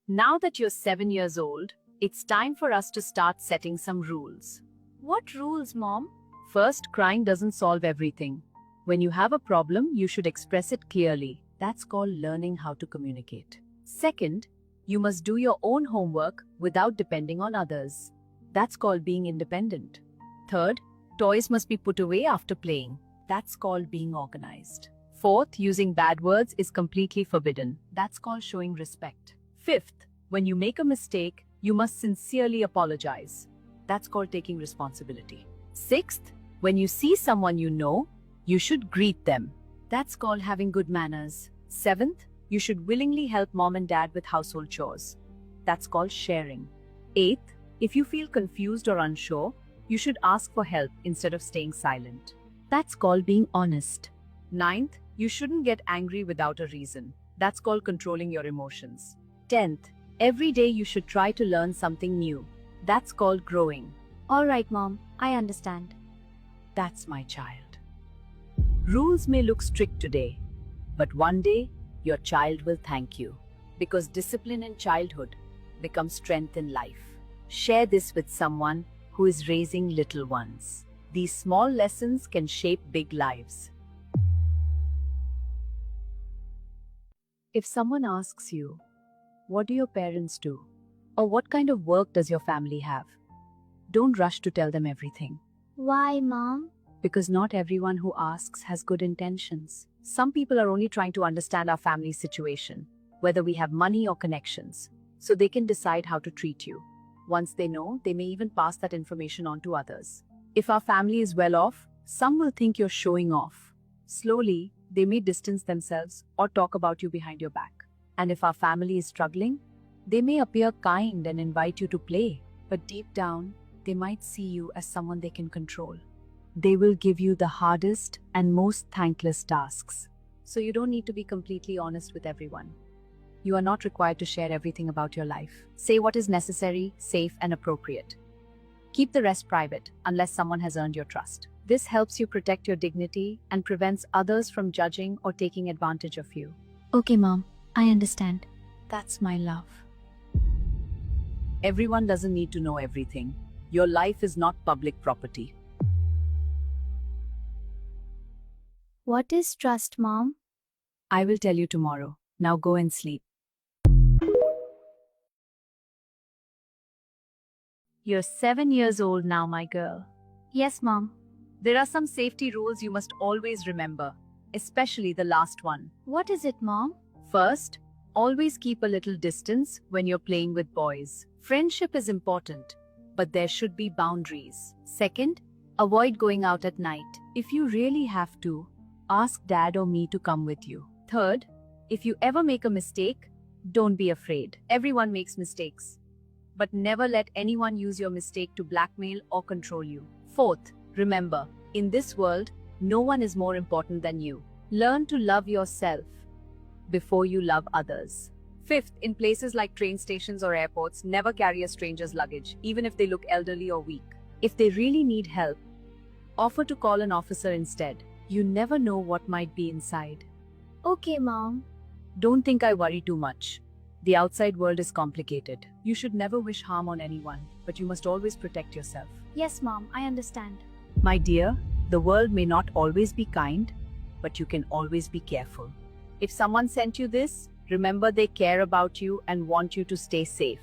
Now that you're 7 years old, it's time for us to start setting some rules. What rules, Mom? First, crying doesn't solve everything. When you have a problem, you should express it clearly. That's called learning how to communicate. Second, you must do your own homework without depending on others. That's called being independent. Third, toys must be put away after playing. That's called being organized. Fourth, using bad words is completely forbidden. That's called showing respect. Fifth, when you make a mistake, you must sincerely apologize. That's called taking responsibility. Sixth, when you see someone you know, you should greet them. That's called having good manners. Seventh, you should willingly help mom and dad with household chores. That's called sharing. Eighth, if you feel confused or unsure, you should ask for help instead of staying silent. That's called being honest. Ninth, you shouldn't get angry without a reason. That's called controlling your emotions. 10th, every day you should try to learn something new. That's called growing. All right, Mom. I understand. That's my child. Rules may look strict today, but one day your child will thank you. Because discipline in childhood becomes strength in life. Share this with someone who is raising little ones. These small lessons can shape big lives. If someone asks you, what do your parents do? Or what kind of work does your family have? Don't rush to tell them everything. Why, Mom? Because not everyone who asks has good intentions. Some people are only trying to understand our family situation, whether we have money or connections, so they can decide how to treat you. Once they know, they may even pass that information on to others. If our family is well off, some will think you're showing off. Slowly, they may distance themselves or talk about you behind your back. And if our family is struggling, they may appear kind and invite you to play, but deep down, they might see you as someone they can control. They will give you the hardest and most thankless tasks. So you don't need to be completely honest with everyone. You are not required to share everything about your life. Say what is necessary, safe, and appropriate. Keep the rest private unless someone has earned your trust. This helps you protect your dignity and prevents others from judging or taking advantage of you. Okay, Mom. I understand. That's my love. Everyone doesn't need to know everything. Your life is not public property. What is trust, Mom? I will tell you tomorrow. Now go and sleep. You're 7 years old now, my girl. Yes, Mom. There are some safety rules you must always remember, especially the last one. What is it, Mom? First, always keep a little distance when you're playing with boys. Friendship is important, but there should be boundaries. Second, avoid going out at night. If you really have to, ask dad or me to come with you. Third, if you ever make a mistake, don't be afraid. Everyone makes mistakes. But never let anyone use your mistake to blackmail or control you. Fourth, remember, in this world, no one is more important than you. Learn to love yourself before you love others. Fifth, in places like train stations or airports, never carry a stranger's luggage, even if they look elderly or weak. If they really need help, offer to call an officer instead. You never know what might be inside. Okay, Mom. Don't think I worry too much. The outside world is complicated. You should never wish harm on anyone, but you must always protect yourself. Yes, Mom. I understand. My dear, the world may not always be kind, but you can always be careful. If someone sent you this, remember they care about you and want you to stay safe.